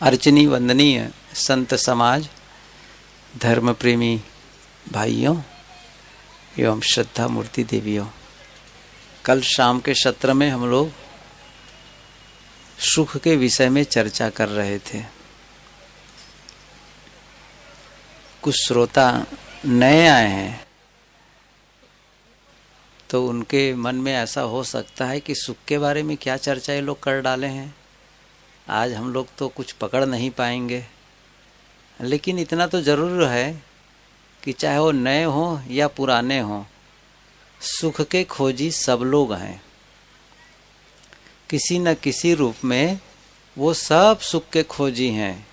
अर्चनी वंदनीय संत समाज, धर्म प्रेमी भाइयों एवं श्रद्धा मूर्ति देवियों, कल शाम के सत्र में हम लोग सुख के विषय में चर्चा कर रहे थे। कुछ श्रोता नए आए हैं तो उनके मन में ऐसा हो सकता है कि सुख के बारे में क्या चर्चा ये लोग कर डाले हैं, आज हम लोग तो कुछ पकड़ नहीं पाएंगे। लेकिन इतना तो ज़रूर है कि चाहे वो नए हों या पुराने हों, सुख के खोजी सब लोग हैं। किसी न किसी रूप में वो सब सुख के खोजी हैं।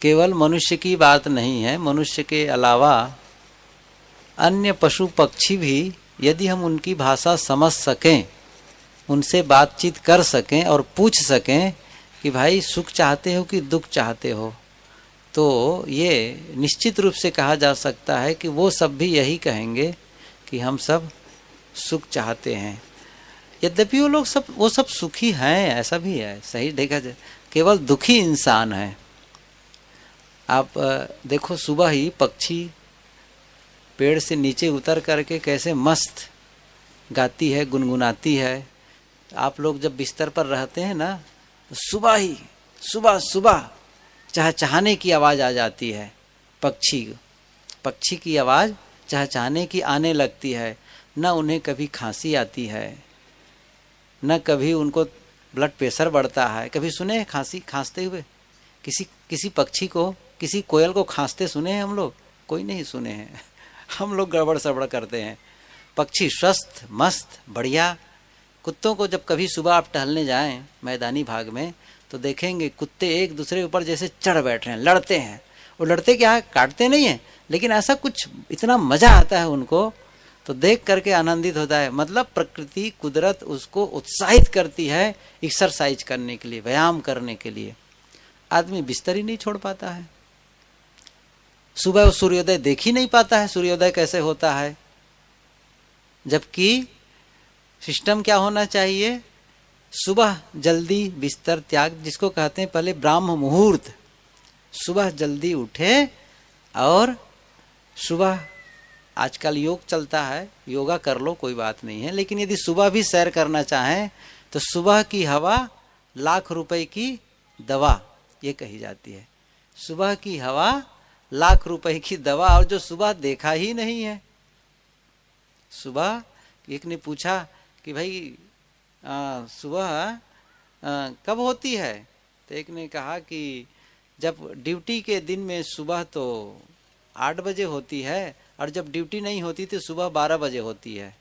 केवल मनुष्य की बात नहीं है, मनुष्य के अलावा अन्य पशु पक्षी भी यदि हम उनकी भाषा समझ सकें, उनसे बातचीत कर सकें और पूछ सकें कि भाई सुख चाहते हो कि दुख चाहते हो, तो ये निश्चित रूप से कहा जा सकता है कि वो सब भी यही कहेंगे कि हम सब सुख चाहते हैं। यद्यपि वो सब सुखी हैं, ऐसा भी है, सही देखा जाए, केवल दुखी इंसान है। आप देखो, सुबह ही पक्षी पेड़ से नीचे उतर करके कैसे मस्त गाती है, गुनगुनाती है। आप लोग जब बिस्तर पर रहते हैं ना, तो सुबह चहचहाने की आवाज़ आ जाती है। पक्षी की आवाज़ चहचहाने की आने लगती है। न उन्हें कभी खांसी आती है, न कभी उनको ब्लड प्रेशर बढ़ता है। कभी सुने खांसते हुए किसी पक्षी को, किसी कोयल को खांसते सुने हैं हम लोग? कोई नहीं सुने हैं। हम लोग गड़बड़ सड़बड़ करते हैं। पक्षी स्वस्थ मस्त बढ़िया। कुत्तों को जब कभी सुबह आप टहलने जाएं मैदानी भाग में, तो देखेंगे कुत्ते एक दूसरे के ऊपर जैसे चढ़ बैठ रहे हैं, लड़ते हैं। वो लड़ते क्या है, काटते नहीं हैं, लेकिन ऐसा कुछ इतना मजा आता है उनको, तो देख करके आनंदित होता है। मतलब प्रकृति, कुदरत उसको उत्साहित करती है एक्सरसाइज करने के लिए, व्यायाम करने के लिए। आदमी बिस्तर ही नहीं छोड़ पाता है। सुबह वो सूर्योदय देख ही नहीं पाता है, सूर्योदय कैसे होता है। जबकि सिस्टम क्या होना चाहिए, सुबह जल्दी बिस्तर त्याग, जिसको कहते हैं पहले ब्राह्म मुहूर्त। सुबह जल्दी उठे और सुबह, आजकल योग चलता है, योगा कर लो, कोई बात नहीं है, लेकिन यदि सुबह भी सैर करना चाहें तो सुबह की हवा लाख रुपए की दवा, ये कही जाती है। सुबह की हवा लाख रुपए की दवा। और जो सुबह देखा ही नहीं है, सुबह एक ने पूछा कि भाई सुबह कब होती है, तो एक ने कहा कि जब ड्यूटी के दिन में सुबह तो 8 बजे होती है, और जब ड्यूटी नहीं होती तो सुबह 12 बजे होती है।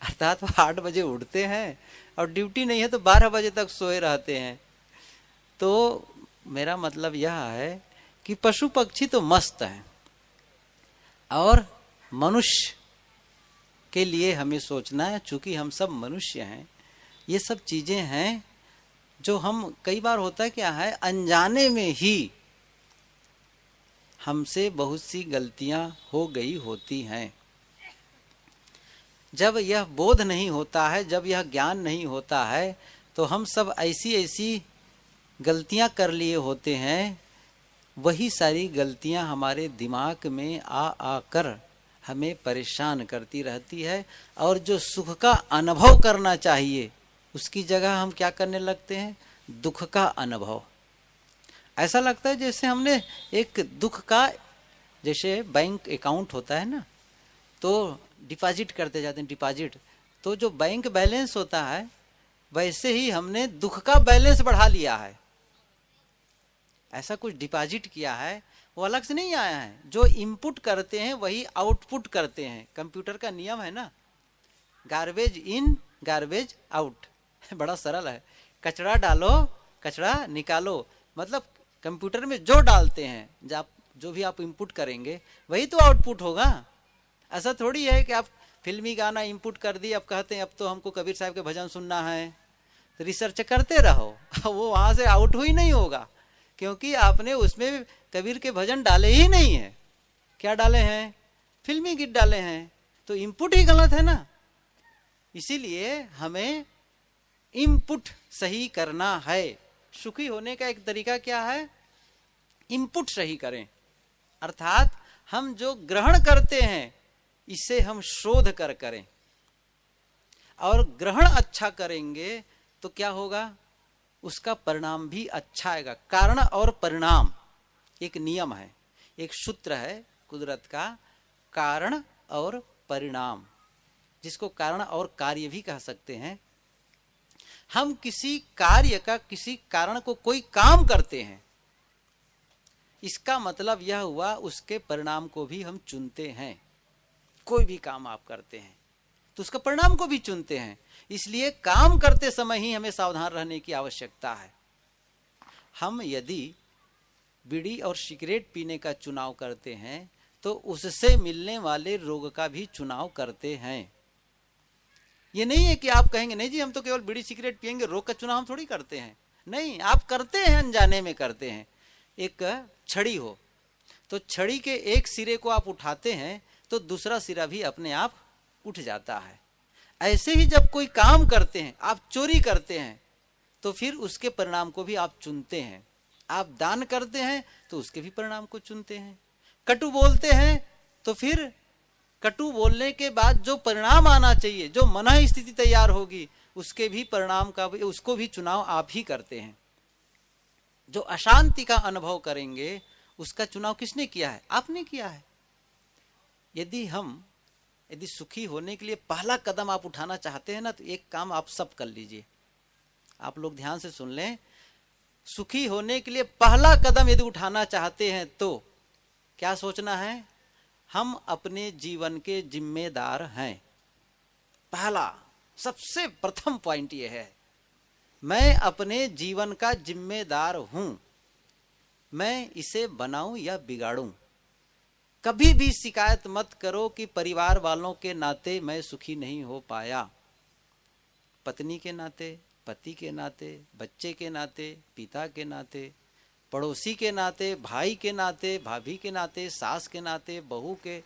अर्थात वो 8 बजे उठते हैं और ड्यूटी नहीं है तो 12 बजे तक सोए रहते हैं। तो मेरा मतलब यह है कि पशु पक्षी तो मस्त हैं, और मनुष्य के लिए हमें सोचना है, चूंकि हम सब मनुष्य हैं। ये सब चीजें हैं जो हम, कई बार होता है क्या है, अनजाने में ही हमसे बहुत सी गलतियां हो गई होती हैं। जब यह बोध नहीं होता है, जब यह ज्ञान नहीं होता है, तो हम सब ऐसी गलतियां कर लिए होते हैं। वही सारी गलतियां हमारे दिमाग में आकर हमें परेशान करती रहती है, और जो सुख का अनुभव करना चाहिए उसकी जगह हम क्या करने लगते हैं, दुख का अनुभव। ऐसा लगता है जैसे हमने एक दुख का, जैसे बैंक अकाउंट होता है ना, तो डिपॉजिट करते जाते हैं, डिपॉजिट, तो जो बैंक बैलेंस होता है वैसे ही हमने दुख का बैलेंस बढ़ा लिया है। ऐसा कुछ डिपॉजिट किया है, वो अलग से नहीं आया है। जो इनपुट करते हैं वही आउटपुट करते हैं। कंप्यूटर का नियम है ना, गार्बेज इन गार्बेज आउट। बड़ा सरल है, कचरा डालो कचरा निकालो। मतलब कंप्यूटर में जो डालते हैं, जो भी आप इनपुट करेंगे वही तो आउटपुट होगा। ऐसा थोड़ी है कि आप फिल्मी गाना इनपुट कर दी, अब कहते हैं अब तो हमको कबीर साहब के भजन सुनना है, तो रिसर्च करते रहो, वो वहां से आउट ही नहीं होगा, क्योंकि आपने उसमें कबीर के भजन डाले ही नहीं है। क्या डाले हैं, फिल्मी गीत डाले हैं, तो इनपुट ही गलत है ना। इसीलिए हमें इनपुट सही करना है, सुखी होने का एक तरीका क्या है? इनपुट सही करें, अर्थात हम जो ग्रहण करते हैं इसे हम शोध कर करें, और ग्रहण अच्छा करेंगे तो क्या होगा? उसका परिणाम भी अच्छा आएगा। कारण और परिणाम एक नियम है, एक सूत्र है कुदरत का, कारण और परिणाम, जिसको कारण और कार्य भी कह सकते हैं। हम किसी कार्य का, किसी कारण को कोई काम करते हैं, इसका मतलब यह हुआ उसके परिणाम को भी हम चुनते हैं। कोई भी काम आप करते हैं तो उसका परिणाम को भी चुनते हैं, इसलिए काम करते समय ही हमें सावधान रहने की आवश्यकता है। हम यदि बीड़ी और सिगरेट पीने का चुनाव करते हैं तो उससे मिलने वाले रोग का भी चुनाव करते हैं। ये नहीं है कि आप कहेंगे नहीं जी हम तो केवल बीड़ी सिगरेट पिएंगे, रोग का चुनाव हम थोड़ी करते हैं। नहीं, आप करते हैं, अनजाने में करते हैं। एक छड़ी हो तो छड़ी के एक सिरे को आप उठाते हैं तो दूसरा सिरा भी अपने आप उठ जाता है। ऐसे ही जब कोई काम करते हैं, आप चोरी करते हैं तो फिर उसके परिणाम को भी आप चुनते हैं। आप दान करते हैं तो उसके भी परिणाम को चुनते हैं। कटु बोलते हैं तो फिर कटु बोलने के बाद जो परिणाम आना चाहिए, जो मन स्थिति तैयार होगी, उसके भी परिणाम का भी, उसको भी चुनाव आप ही करते हैं। जो अशांति का अनुभव करेंगे उसका चुनाव किसने किया है? आपने किया है। यदि सुखी होने के लिए पहला कदम आप उठाना चाहते हैं ना, तो एक काम आप सब कर लीजिए। आप लोग ध्यान से सुन लें, सुखी होने के लिए पहला कदम यदि उठाना चाहते हैं तो क्या सोचना है? हम अपने जीवन के जिम्मेदार हैं। पहला सबसे प्रथम पॉइंट यह है, मैं अपने जीवन का जिम्मेदार हूं। मैं इसे बनाऊं या बिगाड़ूं। कभी भी शिकायत मत करो कि परिवार वालों के नाते मैं सुखी नहीं हो पाया। पत्नी के नाते, पति के नाते, बच्चे के नाते, पिता के नाते, पड़ोसी के नाते, भाई के नाते, भाभी के नाते, सास के नाते, बहू के,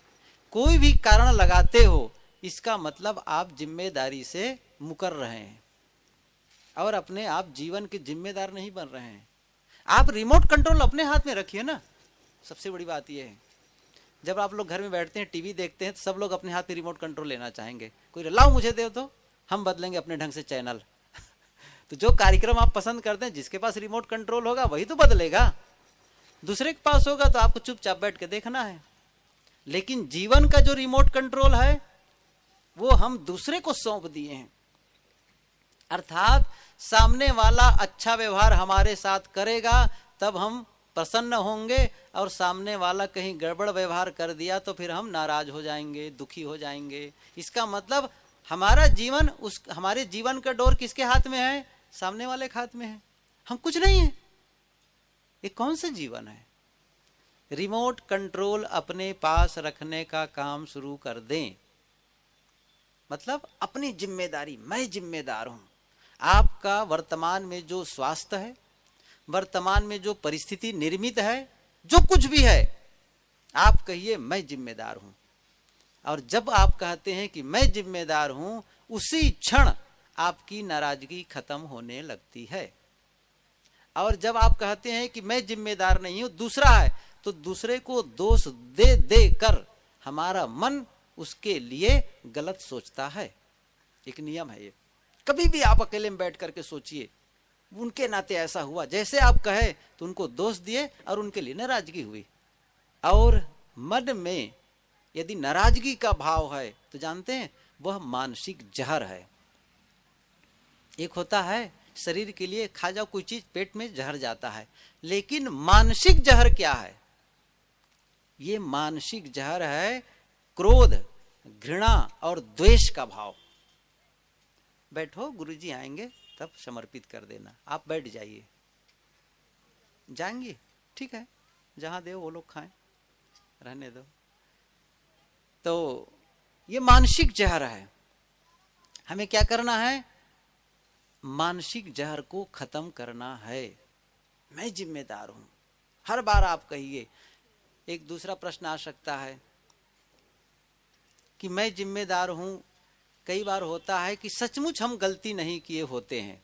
कोई भी कारण लगाते हो, इसका मतलब आप जिम्मेदारी से मुकर रहे हैं और अपने आप जीवन के जिम्मेदार नहीं बन रहे हैं। आप रिमोट कंट्रोल अपने हाथ में रखिए ना। सबसे बड़ी बात यह है, जब आप लोग घर में बैठते हैं, टीवी देखते हैं, तो सब लोग अपने हाथ में रिमोट कंट्रोल लेना चाहेंगे। कोई लाओ मुझे दे दो, हम बदलेंगे अपने ढंग से चैनल। तो जो कार्यक्रम आप पसंद करते हैं, जिसके पास रिमोट कंट्रोल होगा वही तो बदलेगा। दूसरे के पास होगा तो आपको चुपचाप बैठ के देखना है। लेकिन जीवन का जो रिमोट कंट्रोल है वो हम दूसरे को सौंप दिए हैं। अर्थात सामने वाला अच्छा व्यवहार हमारे साथ करेगा तब हम प्रसन्न होंगे, और सामने वाला कहीं गड़बड़ व्यवहार कर दिया तो फिर हम नाराज हो जाएंगे, दुखी हो जाएंगे। इसका मतलब हमारा जीवन, हमारे जीवन का डोर किसके हाथ में है? सामने वाले के हाथ में है। हम कुछ नहीं है। ये कौन सा जीवन है? रिमोट कंट्रोल अपने पास रखने का काम शुरू कर दें। मतलब अपनी जिम्मेदारी, मैं जिम्मेदार हूं। आपका वर्तमान में जो स्वास्थ्य है, वर्तमान में जो परिस्थिति निर्मित है, जो कुछ भी है, आप कहिए मैं जिम्मेदार हूं। और जब आप कहते हैं कि मैं जिम्मेदार हूं, उसी क्षण आपकी नाराजगी खत्म होने लगती है। और जब आप कहते हैं कि मैं जिम्मेदार नहीं हूं, दूसरा है, तो दूसरे को दोष दे दे कर हमारा मन उसके लिए गलत सोचता है। एक नियम है ये। कभी भी आप अकेले में बैठ करके सोचिए, उनके नाते ऐसा हुआ, जैसे आप कहे तो उनको दोष दिए और उनके लिए नाराजगी हुई। और मन में यदि नाराजगी का भाव है तो जानते हैं वह मानसिक जहर है। एक होता है शरीर के लिए खा जाओ कोई चीज, पेट में जहर जाता है, लेकिन मानसिक जहर क्या है? ये मानसिक जहर है क्रोध, घृणा और द्वेष का भाव। बैठो, गुरुजी आएंगे तब समर्पित कर देना। आप बैठ जाइए। जाएंगे? ठीक है, जहां दे वो लोग खाएं, रहने दो। तो ये मानसिक जहर है। हमें क्या करना है? मानसिक जहर को खत्म करना है। मैं जिम्मेदार हूं। हर बार आप कहिए। एक दूसरा प्रश्न आ सकता है कि मैं जिम्मेदार हूं, कई बार होता है कि सचमुच हम गलती नहीं किए होते हैं।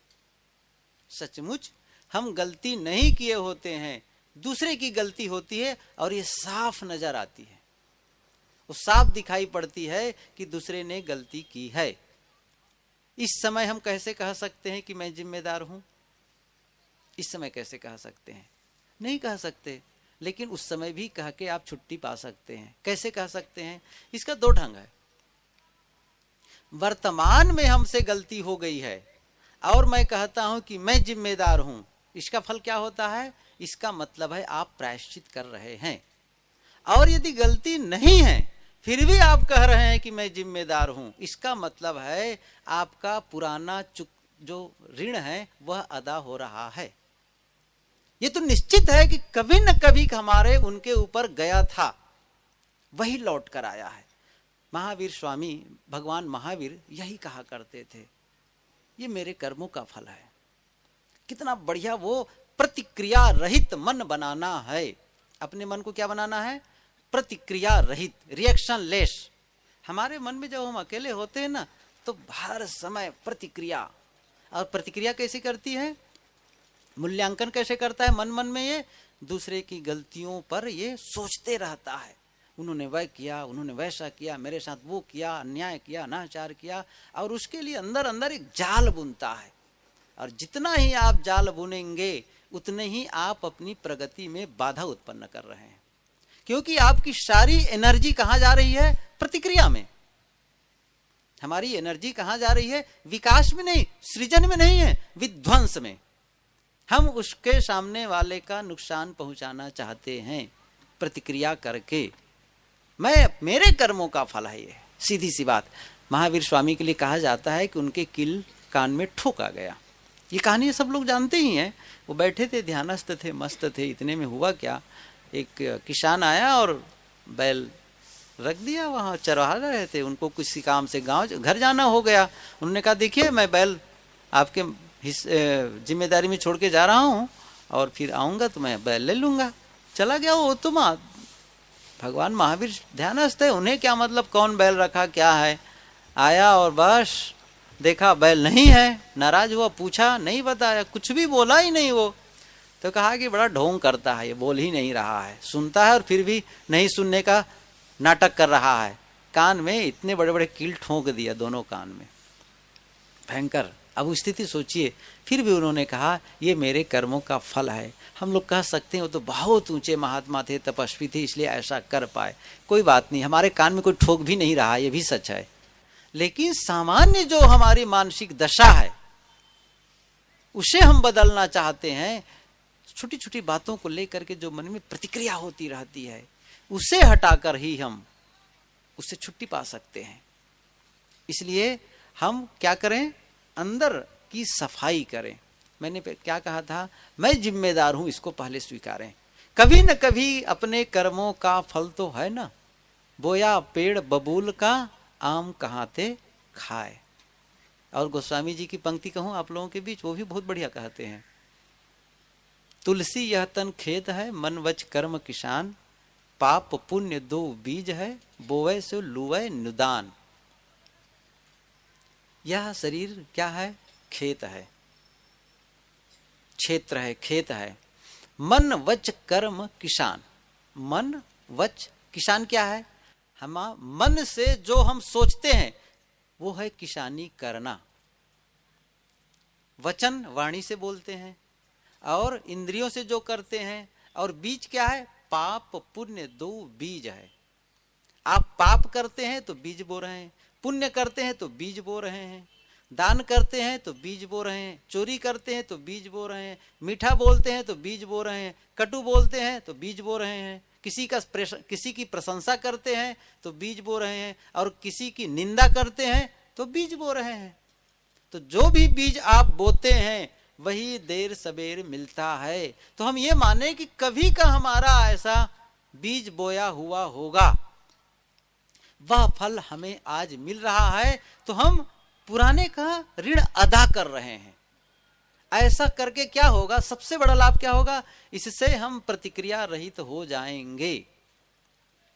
सचमुच हम गलती नहीं किए होते हैं, दूसरे की गलती होती है और ये साफ नजर आती है, वो साफ दिखाई पड़ती है कि दूसरे ने गलती की है। इस समय हम कैसे कह सकते हैं कि मैं जिम्मेदार हूं? इस समय कैसे कह सकते हैं? नहीं कह सकते। लेकिन उस समय भी कह के आप छुट्टी पा सकते हैं। कैसे कह सकते हैं? इसका दो ढंग है। वर्तमान में हमसे गलती हो गई है और मैं कहता हूं कि मैं जिम्मेदार हूं, इसका फल क्या होता है? इसका मतलब है आप प्रायश्चित कर रहे हैं। और यदि गलती नहीं है फिर भी आप कह रहे हैं कि मैं जिम्मेदार हूं, इसका मतलब है आपका पुराना जो ऋण है वह अदा हो रहा है। ये तो निश्चित है कि कभी न कभी हमारे उनके ऊपर गया था, वही लौट कर आया है। महावीर स्वामी, भगवान महावीर यही कहा करते थे, ये मेरे कर्मों का फल है। कितना बढ़िया वो प्रतिक्रिया रहित मन बनाना है। अपने मन को क्या बनाना है? प्रतिक्रिया रहित, रिएक्शन लेस। हमारे मन में जब हम अकेले होते हैं ना तो हर समय प्रतिक्रिया, और प्रतिक्रिया कैसी करती है? मूल्यांकन कैसे करता है? मन मन में ये दूसरे की गलतियों पर ये सोचते रहता है, उन्होंने वह किया, उन्होंने वैसा किया, मेरे साथ वो किया, अन्याय किया, अनाचार किया, और उसके लिए अंदर अंदर एक जाल बुनता है। और जितना ही आप जाल बुनेंगे उतने ही आप अपनी प्रगति में बाधा उत्पन्न कर रहे हैं, क्योंकि आपकी सारी एनर्जी कहां जा रही है? प्रतिक्रिया में। हमारी एनर्जी कहां जा रही है? विकास में नहीं, सृजन में नहीं है, विध्वंस में। हम उसके सामने वाले का नुकसान पहुंचाना चाहते हैं प्रतिक्रिया करके। मेरे कर्मों का फल है ये, सीधी सी बात। महावीर स्वामी के लिए कहा जाता है कि उनके किल कान में ठोका गया। ये कहानी सब लोग जानते ही हैं। वो बैठे थे, ध्यानस्थ थे, मस्त थे। इतने में हुआ क्या, एक किसान आया और बैल रख दिया वहाँ, चरवा रहे थे। उनको किसी काम से गांव घर जाना हो गया। उन्होंने कहा देखिए मैं बैल आपके जिम्मेदारी में छोड़ के जा रहा हूँ और फिर आऊँगा तो मैं बैल ले लूँगा। चला गया वो। तुम भगवान महावीर ध्यानस्थ है, उन्हें क्या मतलब कौन बैल रखा क्या है। आया और बस देखा बैल नहीं है, नाराज हुआ, पूछा, नहीं बताया, कुछ भी बोला ही नहीं वो। तो कहा कि बड़ा ढोंग करता है, ये बोल ही नहीं रहा है, सुनता है और फिर भी नहीं सुनने का नाटक कर रहा है। कान में इतने बड़े बड़े कील ठोंक दिया, दोनों कान में, भयंकर। अब स्थिति सोचिए। फिर भी उन्होंने कहा ये मेरे कर्मों का फल है। हम लोग कह सकते हैं वो तो बहुत ऊंचे महात्मा थे, तपस्वी थे, इसलिए ऐसा कर पाए। कोई बात नहीं, हमारे कान में कोई ठोक भी नहीं रहा, ये भी सच है। लेकिन सामान्य जो हमारी मानसिक दशा है उसे हम बदलना चाहते हैं। छोटी छोटी बातों को लेकर के जो मन में प्रतिक्रिया होती रहती है उसे हटाकर ही हम उससे छुट्टी पा सकते हैं। इसलिए हम क्या करें? अंदर की सफाई करें। मैंने क्या कहा था? मैं जिम्मेदार हूं, इसको पहले स्वीकारें। कभी न कभी अपने कर्मों का फल तो है ना। बोया पेड़ बबूल का, आम कहाँ थे खाए। और गोस्वामी जी की पंक्ति कहूं आप लोगों के बीच, वो भी बहुत बढ़िया कहते हैं। तुलसी यह तन खेत है, मन वच कर्म किसान, पाप पुण्य दो बीज है, बोवे सो लुवे नुदान। यह शरीर क्या है? खेत है, क्षेत्र है, खेत है। मन वच कर्म किसान। मन वच किसान क्या है? हम मन से जो हम सोचते हैं वो है किसानी करना। वचन वाणी से बोलते हैं और इंद्रियों से जो करते हैं। और बीज क्या है? पाप पुण्य दो बीज है। आप पाप करते हैं तो बीज बो रहे हैं, पुण्य करते हैं तो बीज बो रहे हैं, दान करते हैं तो बीज बो रहे हैं, चोरी करते हैं तो बीज बो रहे हैं, मीठा बोलते हैं तो बीज बो रहे हैं, कटु बोलते हैं तो बीज बो रहे हैं, किसी की प्रशंसा करते हैं तो बीज बो रहे हैं, और किसी की निंदा करते हैं तो बीज बो रहे हैं। तो जो भी बीज आप बोते हैं वही देर सबेर मिलता है। तो हम ये माने कि कभी का हमारा ऐसा बीज बोया हुआ होगा, वह फल हमें आज मिल रहा है, तो हम पुराने का ऋण अदा कर रहे हैं। ऐसा करके क्या होगा? सबसे बड़ा लाभ क्या होगा? इससे हम प्रतिक्रिया रहित हो जाएंगे।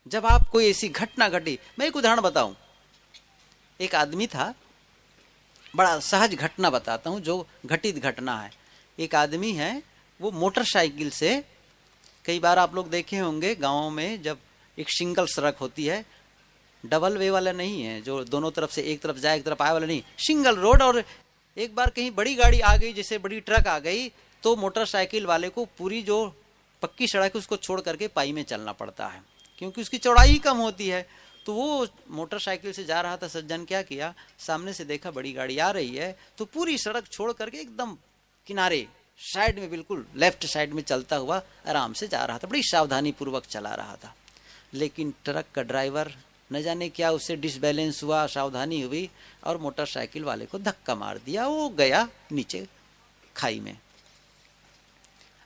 जब आप कोई ऐसी घटना घटी, मैं एक उदाहरण बताऊं। एक आदमी था, बड़ा सहज घटना बताता हूं जो घटित घटना है। एक आदमी है, वो मोटरसाइकिल से, कई बार आप लोग देखे होंगे गाँव में, जब एक सिंगल सड़क होती है, डबल वे वाला नहीं है जो दोनों तरफ से एक तरफ जाए एक तरफ आए वाला नहीं, सिंगल रोड। और एक बार कहीं बड़ी गाड़ी आ गई, जैसे बड़ी ट्रक आ गई, तो मोटरसाइकिल वाले को पूरी जो पक्की सड़क है उसको छोड़ करके पाई में चलना पड़ता है, क्योंकि उसकी चौड़ाई कम होती है। तो वो मोटरसाइकिल से जा रहा था, सज्जन क्या किया, सामने से देखा बड़ी गाड़ी आ रही है, तो पूरी सड़क छोड़ करके एकदम किनारे साइड में, बिल्कुल लेफ्ट साइड में चलता हुआ आराम से जा रहा था, बड़ी सावधानी पूर्वक चला रहा था। लेकिन ट्रक का ड्राइवर न जाने क्या उससे डिसबैलेंस हुआ, सावधानी हुई और मोटरसाइकिल वाले को धक्का मार दिया, वो गया नीचे खाई में।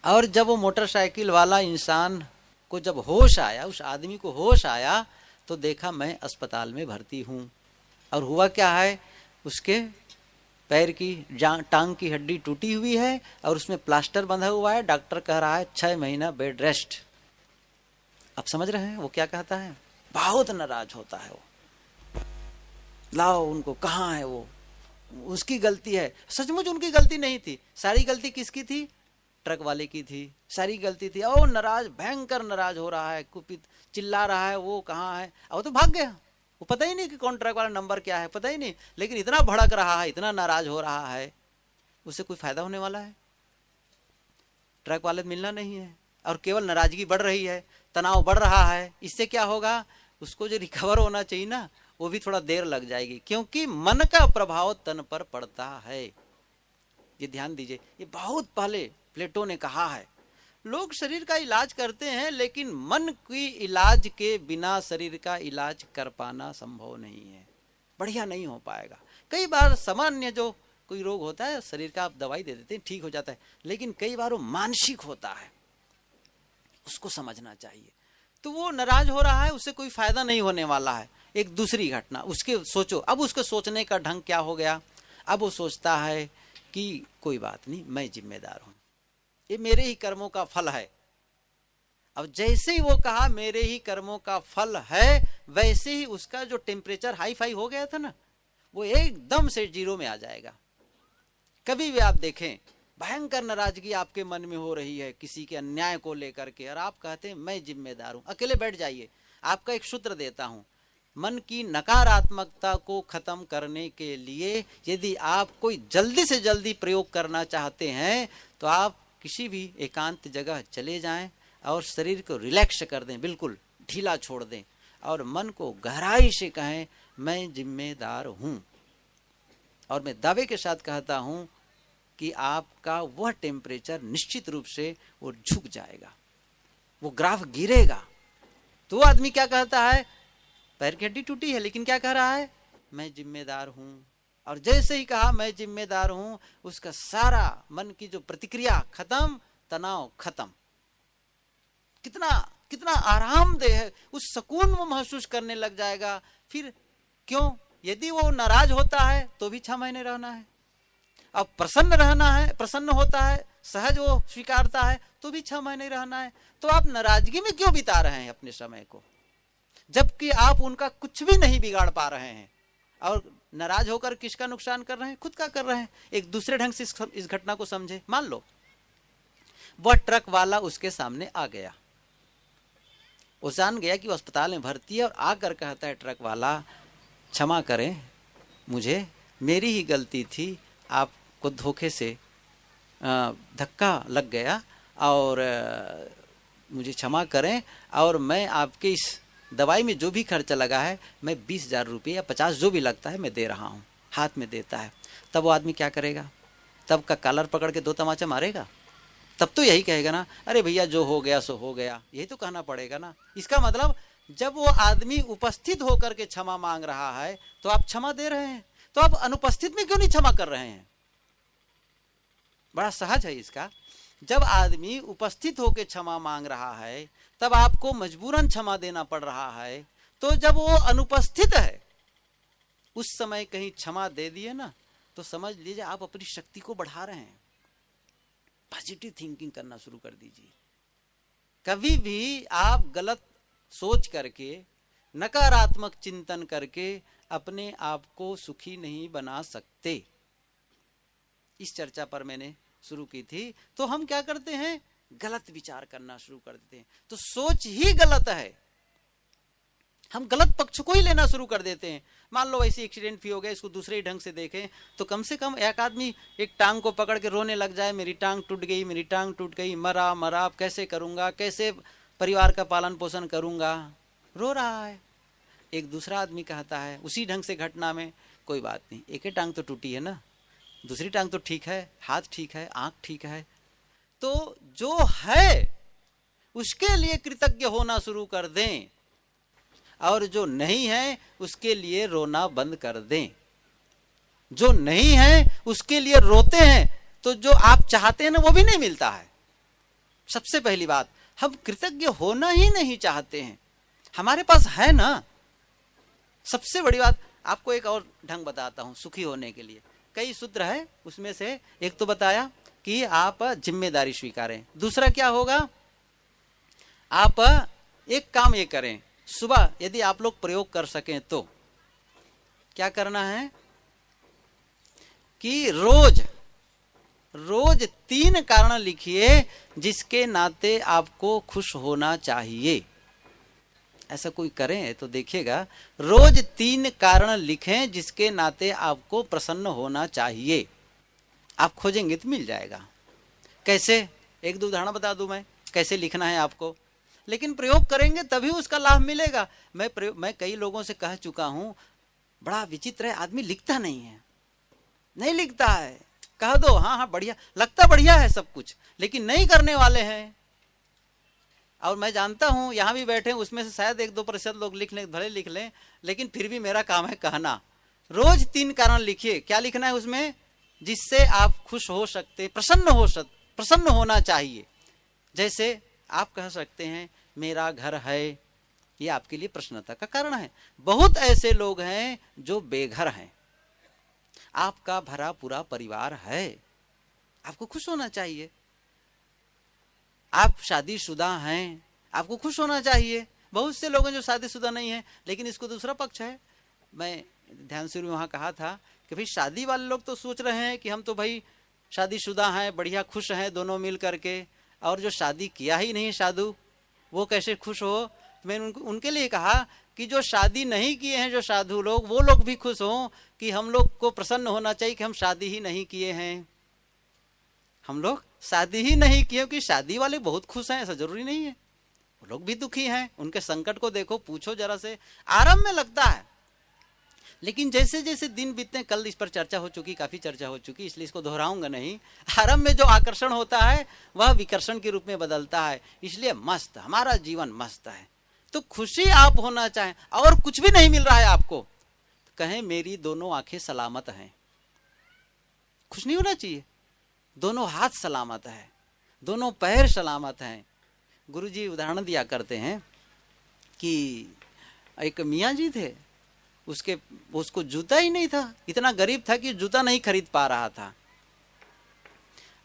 और जब वो मोटरसाइकिल वाला इंसान को जब होश आया, उस आदमी को होश आया, तो देखा मैं अस्पताल में भर्ती हूं। और हुआ क्या है, उसके पैर की टांग की हड्डी टूटी हुई है और उसमें प्लास्टर बंधा हुआ है। डॉक्टर कह रहा है 6 महीना बेड रेस्ट। अब समझ रहे हैं वो क्या कहता है? बहुत नाराज होता है वो, लाओ उनको, कहाँ है वो, उसकी गलती है। सचमुच उनकी गलती नहीं थी, सारी गलती किसकी थी? ट्रक वाले की थी, सारी गलती थी। ओ नाराज, भयंकर नाराज हो रहा है, कुपित चिल्ला रहा है, वो कहाँ है, वो तो भाग गया, वो पता ही नहीं कि कौन ट्रक वाला, नंबर क्या है पता ही नहीं, लेकिन इतना भड़क रहा है, इतना नाराज हो रहा है, उससे कोई फायदा होने वाला है? ट्रक वाले मिलना नहीं है, और केवल नाराजगी बढ़ रही है, तनाव बढ़ रहा है। इससे क्या होगा, उसको जो रिकवर होना चाहिए ना, वो भी थोड़ा देर लग जाएगी, क्योंकि मन का प्रभाव तन पर पड़ता है। ये ध्यान दीजिए, ये बहुत पहले प्लेटो ने कहा है। लोग शरीर का इलाज करते हैं, लेकिन मन की इलाज के बिना शरीर का इलाज कर पाना संभव नहीं है, बढ़िया नहीं हो पाएगा। कई बार सामान्य जो कोई रोग होता है, शरीर का आप दवाई दे देते हैं, ठीक हो जाता है, लेकिन कई बार वो मानसिक होता है, उसको समझना चाहिए। तो वो नाराज हो रहा है, उससे कोई फायदा नहीं होने वाला है। एक दूसरी घटना, उसके सोचो, अब उसके सोचने का ढंग क्या हो गया, अब वो सोचता है कि कोई बात नहीं, मैं जिम्मेदार हूं, ये मेरे ही कर्मों का फल है। अब जैसे ही वो कहा मेरे ही कर्मों का फल है, वैसे ही उसका जो टेम्परेचर हाई फाई हो गया था ना, वो एकदम से 0 में आ जाएगा। कभी भी आप देखें, भयंकर नाराजगी आपके मन में हो रही है किसी के अन्याय को लेकर के, और आप कहते हैं मैं जिम्मेदार हूं, अकेले बैठ जाइए। आपका एक सूत्र देता हूं, मन की नकारात्मकता को खत्म करने के लिए यदि आप कोई जल्दी से जल्दी प्रयोग करना चाहते हैं, तो आप किसी भी एकांत जगह चले जाएं और शरीर को रिलैक्स कर दें, बिल्कुल ढीला छोड़ दें, और मन को गहराई से कहें मैं जिम्मेदार हूं। और मैं दावे के साथ कहता हूं कि आपका वह टेम्परेचर निश्चित रूप से वो झुक जाएगा, वो ग्राफ गिरेगा। तो आदमी क्या कहता है, पैर की हड्डी टूटी है, लेकिन क्या कह रहा है, मैं जिम्मेदार हूं। और जैसे ही कहा मैं जिम्मेदार हूं, उसका सारा मन की जो प्रतिक्रिया खत्म, तनाव खत्म। कितना कितना आरामदेह है, उस सुकून वो महसूस करने लग जाएगा। फिर क्यों, यदि वो नाराज होता है तो भी 6 महीने रहना है, अब प्रसन्न रहना है, प्रसन्न होता है, सहज वो स्वीकारता है, तो भी 6 महीने रहना है। तो आप नाराजगी में क्यों बिता रहे हैं अपने समय को, जबकि आप उनका कुछ भी नहीं बिगाड़ पा रहे हैं? और नाराज होकर किसका नुकसान कर रहे हैं? खुद का कर रहे हैं। एक दूसरे ढंग से इस घटना को समझे। मान लो वह ट्रक वाला उसके सामने आ गया, वो जान गया कि वो अस्पताल में भर्ती है, और आकर कहता है ट्रक वाला क्षमा करें, मुझे मेरी ही गलती थी, आपको धोखे से धक्का लग गया, और मुझे क्षमा करें, और मैं आपके इस दवाई में जो भी खर्चा लगा है, मैं 20,000 रुपये या 50 जो भी लगता है मैं दे रहा हूँ। हाथ में देता है। तब वो आदमी क्या करेगा? तब का कॉलर पकड़ के 2 तमाचा मारेगा? तब तो यही कहेगा ना, अरे भैया जो हो गया सो हो गया, यही तो कहना पड़ेगा ना। इसका मतलब जब वो आदमी उपस्थित होकर के क्षमा मांग रहा है तो आप क्षमा दे रहे हैं, तो आप अनुपस्थित में क्यों नहीं क्षमा कर रहे हैं? बड़ा सहज है इसका। जब आदमी उपस्थित होकर क्षमा मांग रहा है तब आपको मजबूरन क्षमा देना पड़ रहा है, तो जब वो अनुपस्थित है उस समय कहीं क्षमा दे दिए ना, तो समझ लीजिए आप अपनी शक्ति को बढ़ा रहे हैं। पॉजिटिव थिंकिंग करना शुरू कर दीजिए। कभी भी आप गलत सोच करके, नकारात्मक चिंतन करके अपने आप को सुखी नहीं बना सकते। इस चर्चा पर मैंने शुरू की थी, तो हम क्या करते हैं, गलत विचार करना शुरू कर देते हैं। तो सोच ही गलत है, हम गलत पक्ष को ही लेना शुरू कर देते हैं। मान लो ऐसे एक्सीडेंट भी हो गया, इसको दूसरे ही ढंग से देखें तो कम से कम एक आदमी एक टांग को पकड़ के रोने लग जाए, मेरी टांग टूट गई, मेरी टांग टूट गई, मरा मरा, अब कैसे करूंगा, कैसे परिवार का पालन पोषण करूंगा, रो रहा है। एक दूसरा आदमी कहता है उसी ढंग से घटना में, कोई बात नहीं, एक ही टांग तो टूटी है ना, दूसरी टांग तो ठीक है, हाथ ठीक है, आंख ठीक है। तो जो है उसके लिए कृतज्ञ होना शुरू कर दें, और जो नहीं है उसके लिए रोना बंद कर दें। जो नहीं है उसके लिए रोते हैं तो जो आप चाहते हैं ना वो भी नहीं मिलता है। सबसे पहली बात, हम कृतज्ञ होना ही नहीं चाहते हैं, हमारे पास है ना। सबसे बड़ी बात, आपको एक और ढंग बताता हूं सुखी होने के लिए। कई सूत्र है, उसमें से एक तो बताया कि आप जिम्मेदारी स्वीकारें। दूसरा क्या होगा, आप एक काम ये करें, सुबह यदि आप लोग प्रयोग कर सकें तो क्या करना है कि रोज 3 कारण लिखिए जिसके नाते आपको खुश होना चाहिए। ऐसा कोई करें तो देखिएगा, रोज 3 कारण लिखें जिसके नाते आपको प्रसन्न होना चाहिए। आप खोजेंगे तो मिल जाएगा। कैसे, एक दो उदाहरण बता दूं मैं कैसे लिखना है आपको, लेकिन प्रयोग करेंगे तभी उसका लाभ मिलेगा। मैं कई लोगों से कह चुका हूं, बड़ा विचित्र है, आदमी लिखता नहीं है, नहीं लिखता है, कह दो हाँ हाँ बढ़िया, लगता बढ़िया है सब कुछ, लेकिन नहीं करने वाले हैं। और मैं जानता हूं यहां भी बैठे उसमें से शायद 1-2% लोग लिख लें, भले लिख लें, लेकिन फिर भी मेरा काम है कहना। रोज 3 कारण लिखिए। क्या लिखना है उसमें, जिससे आप खुश हो सकते, प्रसन्न होना चाहिए। जैसे आप कह सकते हैं मेरा घर है, ये आपके लिए प्रसन्नता का कारण है। बहुत ऐसे लोग हैं जो बेघर हैं, आपका भरा पूरा परिवार है, आपको खुश होना चाहिए। आप शादीशुदा हैं, आपको खुश होना चाहिए। बहुत से लोग हैं जो शादीशुदा नहीं है, लेकिन इसको दूसरा पक्ष है। मैं ध्यान से वहां कहा था कि भाई शादी वाले लोग तो सोच रहे हैं कि हम तो भाई शादीशुदा हैं, बढ़िया खुश हैं दोनों मिल करके, और जो शादी किया ही नहीं साधु वो कैसे खुश हो। तो मैंने उनके लिए कहा कि जो शादी नहीं किए हैं जो साधु लोग, वो लोग भी खुश हों कि हम लोग को प्रसन्न होना चाहिए कि हम शादी ही नहीं किए हैं। हम लोग शादी ही नहीं किए क्योंकि शादी वाले बहुत खुश हैं, ऐसा जरूरी नहीं है, वो लोग भी दुखी हैं। उनके संकट को देखो, पूछो जरा से, आराम में लगता है। लेकिन जैसे जैसे दिन बीतते, कल इस पर चर्चा हो चुकी, काफी चर्चा हो चुकी, इसलिए इसको दोहराऊंगा नहीं। आरंभ में जो आकर्षण होता है वह विकर्षण के रूप में बदलता है, इसलिए मस्त, हमारा जीवन मस्त है। तो खुशी आप होना चाहें और कुछ भी नहीं मिल रहा है आपको, तो कहें मेरी दोनों आंखें सलामत हैं। खुश नहीं होना चाहिए, दोनों हाथ सलामत है, दोनों पैर सलामत हैं। गुरुजी उदाहरण दिया करते हैं कि एक मियाँ जी थे, उसको जूता ही नहीं था, इतना गरीब था कि जूता नहीं खरीद पा रहा था,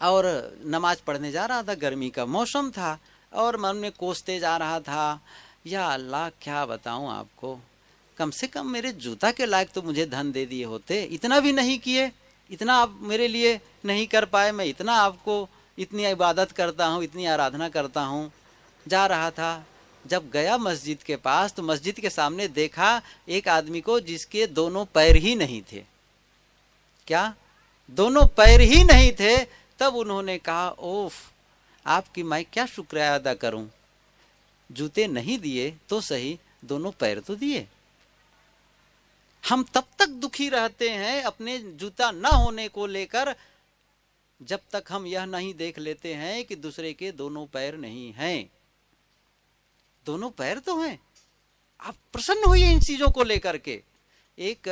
और नमाज पढ़ने जा रहा था, गर्मी का मौसम था, और मन में कोसते जा रहा था, या अल्लाह क्या बताऊं आपको, कम से कम मेरे जूता के लायक तो मुझे धन दे दिए होते, इतना भी नहीं किए, इतना आप मेरे लिए नहीं कर पाए, मैं इतना आपको इतनी इबादत करता हूँ, इतनी आराधना करता हूँ। जा रहा था, जब गया मस्जिद के पास तो मस्जिद के सामने देखा एक आदमी को जिसके दोनों पैर ही नहीं थे। क्या, दोनों पैर ही नहीं थे। तब उन्होंने कहा, ओफ, आपकी मैं क्या शुक्रिया अदा करूं, जूते नहीं दिए तो सही, दोनों पैर तो दिए। हम तब तक दुखी रहते हैं अपने जूता न होने को लेकर जब तक हम यह नहीं देख लेते हैं कि दूसरे के दोनों पैर नहीं हैं। दोनों पैर तो हैं, आप प्रसन्न होइए इन चीजों को लेकर के। एक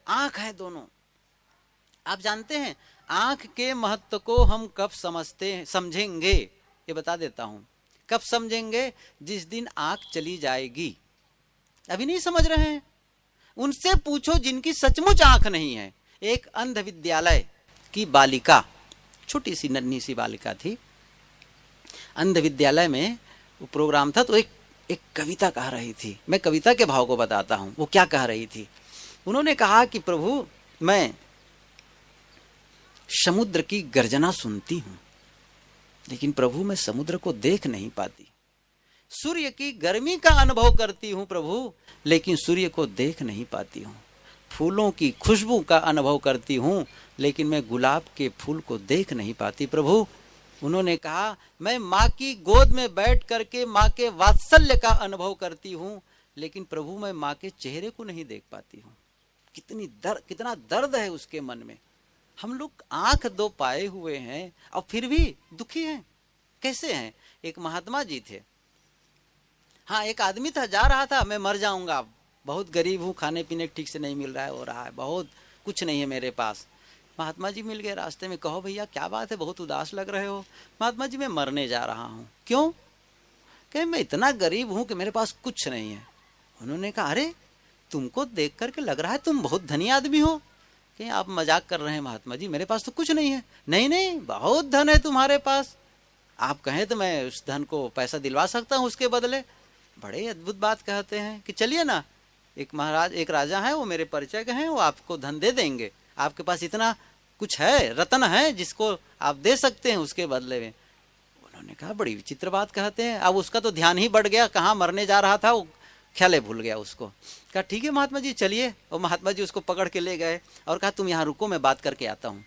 आंख है दोनों, आप जानते हैं आंख के महत्व को हम कब समझेंगे, ये बता देता हूं। कब समझेंगे, जिस दिन आंख चली जाएगी। अभी नहीं समझ रहे हैं, उनसे पूछो जिनकी सचमुच आंख नहीं है। एक अंध विद्यालय की बालिका, छोटी सी नन्ही सी बालिका थी, अंध विद्यालय में प्रोग्राम था, तो एक कविता कह रही थी। मैं कविता के भाव को बताता हूं, वो क्या कह रही थी। उन्होंने कहा कि प्रभु, मैं समुद्र की गर्जना सुनती हूं, लेकिन प्रभु मैं समुद्र को देख नहीं पाती। सूर्य की गर्मी का अनुभव करती हूं प्रभु, लेकिन सूर्य को देख नहीं पाती हूं। फूलों की खुशबू का अनुभव करती हूं, लेकिन मैं गुलाब के फूल को देख नहीं पाती प्रभु। उन्होंने कहा मैं माँ की गोद में बैठ करके माँ के वात्सल्य का अनुभव करती हूं, लेकिन प्रभु मैं माँ के चेहरे को नहीं देख पाती हूं। कितना दर्द है उसके मन में। हम लोग आंख दो पाए हुए हैं और फिर भी दुखी हैं। कैसे हैं? एक महात्मा जी थे। हाँ, एक आदमी था, जा रहा था, मैं मर जाऊंगा, बहुत गरीब हूँ, खाने पीने ठीक से नहीं मिल रहा है, हो रहा है, बहुत कुछ नहीं है मेरे पास। महात्मा जी मिल गए रास्ते में। कहो भैया क्या बात है, बहुत उदास लग रहे हो। महात्मा जी मैं मरने जा रहा हूँ। क्यों? कहे मैं इतना गरीब हूँ कि मेरे पास कुछ नहीं है। उन्होंने कहा अरे तुमको देख करके लग रहा है तुम बहुत धनी आदमी हो। कहीं आप मजाक कर रहे हैं महात्मा जी, मेरे पास तो कुछ नहीं है। नहीं नहीं, बहुत धन है तुम्हारे पास, आप कहें तो मैं उस धन को पैसा दिलवा सकता हूँ उसके बदले। बड़े अद्भुत बात कहते हैं कि चलिए ना, एक महाराज एक राजा है, वो मेरे परिचय के हैं, वो आपको धन दे देंगे। आपके पास इतना कुछ है, रत्न है जिसको आप दे सकते हैं उसके बदले में। उन्होंने कहा बड़ी विचित्र बात कहते हैं। अब उसका तो ध्यान ही बढ़ गया, कहाँ मरने जा रहा था वो ख्याल भूल गया उसको। कहा ठीक है महात्मा जी चलिए। और महात्मा जी उसको पकड़ के ले गए और कहा तुम यहाँ रुको, मैं बात करके आता हूँ,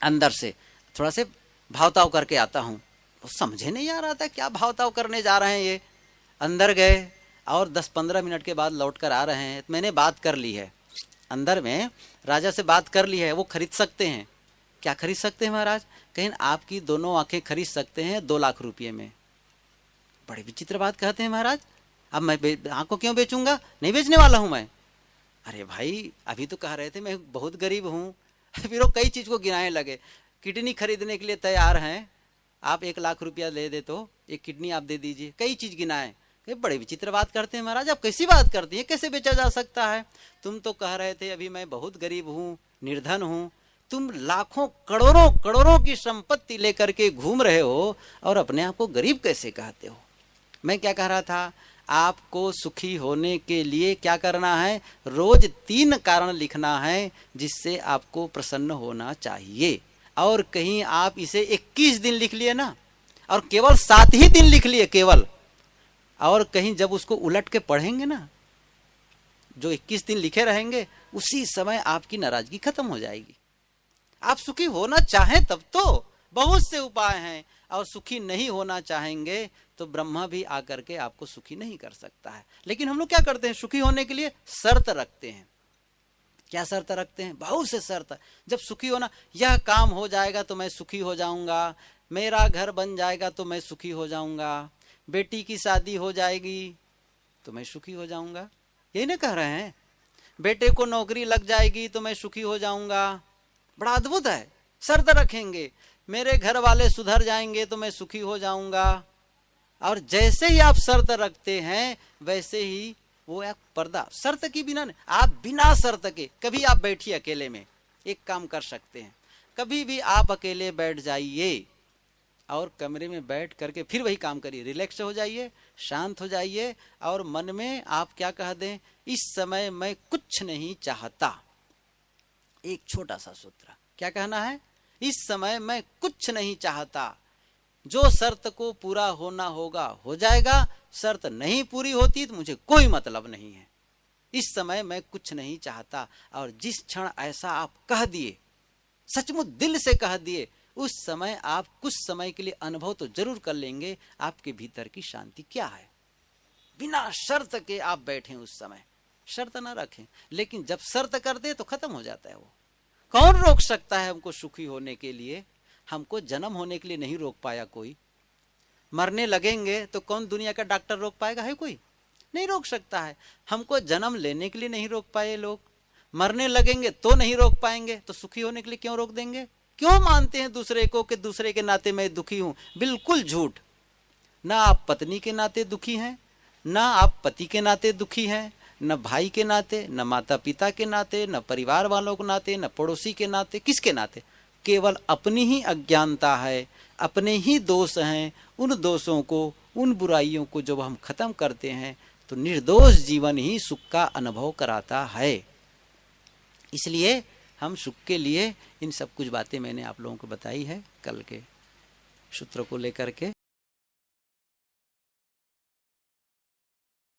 अंदर से थोड़ा से भावताव करके आता हूँ। वो समझे नहीं आ रहा था क्या भावताव करने जा रहे हैं ये। अंदर गए और 10-15 मिनट के बाद लौट कर आ रहे हैं। मैंने बात कर ली है, अंदर में राजा से बात कर ली है, वो खरीद सकते हैं। क्या खरीद सकते हैं महाराज? कहीं आपकी दोनों आंखें खरीद सकते हैं 2 लाख रुपये में। बड़ी विचित्र बात कहते हैं महाराज। अब मैं आंखों क्यों बेचूंगा? नहीं बेचने वाला हूं मैं। अरे भाई अभी तो कह रहे थे मैं बहुत गरीब हूं। फिर वो कई चीज को गिनाने लगे। किडनी खरीदने के लिए तैयार हैं, आप 1 लाख रुपया ले दे तो एक किडनी आप दे दीजिए। कई चीज गिनाए। बड़े विचित्र बात करते हैं महाराज, आप कैसी बात करती हैं, कैसे बेचा जा सकता है? तुम तो कह रहे थे अभी मैं बहुत गरीब हूँ, निर्धन हूँ। तुम लाखों करोड़ों करोड़ों की संपत्ति लेकर के घूम रहे हो और अपने आप को गरीब कैसे कहते हो? मैं क्या कह रहा था, आपको सुखी होने के लिए क्या करना है? रोज 3 कारण लिखना है जिससे आपको प्रसन्न होना चाहिए। और कहीं आप इसे 21 दिन लिख लिए ना, और केवल 7 ही दिन लिख लिए केवल, और कहीं जब उसको उलट के पढ़ेंगे ना, जो 21 दिन लिखे रहेंगे, उसी समय आपकी नाराजगी खत्म हो जाएगी। आप सुखी होना चाहें तब तो बहुत से उपाय हैं, और सुखी नहीं होना चाहेंगे तो ब्रह्मा भी आकर के आपको सुखी नहीं कर सकता है। लेकिन हम लोग क्या करते हैं, सुखी होने के लिए शर्त रखते हैं। क्या शर्त रखते हैं? बहुत से शर्त। जब सुखी होना, यह काम हो जाएगा तो मैं सुखी हो जाऊंगा, मेरा घर बन जाएगा तो मैं सुखी हो जाऊंगा, बेटी की शादी हो जाएगी तो मैं सुखी हो जाऊंगा, यही ना कह रहे हैं। बेटे को नौकरी लग जाएगी तो मैं सुखी हो जाऊंगा। बड़ा अद्भुत है। शर्त रखेंगे, मेरे घर वाले सुधर जाएंगे तो मैं सुखी हो जाऊंगा। और जैसे ही आप शर्त रखते हैं वैसे ही वो एक पर्दा, शर्त की बिना नहीं, आप बिना शर्त के कभी आप बैठिए अकेले में, एक काम कर सकते हैं, कभी भी आप अकेले बैठ जाइए और कमरे में बैठ करके फिर वही काम करिए, रिलैक्स हो जाइए, शांत हो जाइए, और मन में आप क्या कह दें, इस समय मैं कुछ नहीं चाहता। एक छोटा सा सूत्र, क्या कहना है? इस समय मैं कुछ नहीं चाहता। जो शर्त को पूरा होना होगा हो जाएगा, शर्त नहीं पूरी होती तो मुझे कोई मतलब नहीं है। इस समय मैं कुछ नहीं चाहता। और जिस क्षण ऐसा आप कह दिए, सचमुच दिल से कह दिए, उस समय आप कुछ समय के लिए अनुभव तो जरूर कर लेंगे आपके भीतर की शांति क्या है। बिना शर्त के आप बैठे उस समय, शर्त ना रखें। लेकिन जब शर्त कर दे तो खत्म हो जाता है वो। कौन रोक सकता है हमको सुखी होने के लिए? हमको जन्म होने के लिए नहीं रोक पाया कोई। मरने लगेंगे तो कौन दुनिया का डॉक्टर रोक पाएगा? है कोई? नहीं रोक सकता है। हमको जन्म लेने के लिए नहीं रोक पाए लोग, मरने लगेंगे तो नहीं रोक पाएंगे, तो सुखी होने के लिए क्यों रोक देंगे? क्यों मानते हैं दूसरे को कि दूसरे के नाते मैं दुखी हूं? बिल्कुल झूठ। ना आप पत्नी के नाते दुखी हैं, ना आप पति के नाते दुखी हैं, न भाई के नाते, न माता पिता के नाते, न परिवार वालों के नाते, न पड़ोसी के नाते। किसके नाते? केवल अपनी ही अज्ञानता है, अपने ही दोष हैं। उन दोषों को, उन बुराइयों को जब हम खत्म करते हैं तो निर्दोष जीवन ही सुख का अनुभव कराता है। इसलिए हम सुख के लिए इन सब कुछ बातें मैंने आप लोगों को बताई है कल के सूत्र को लेकर के।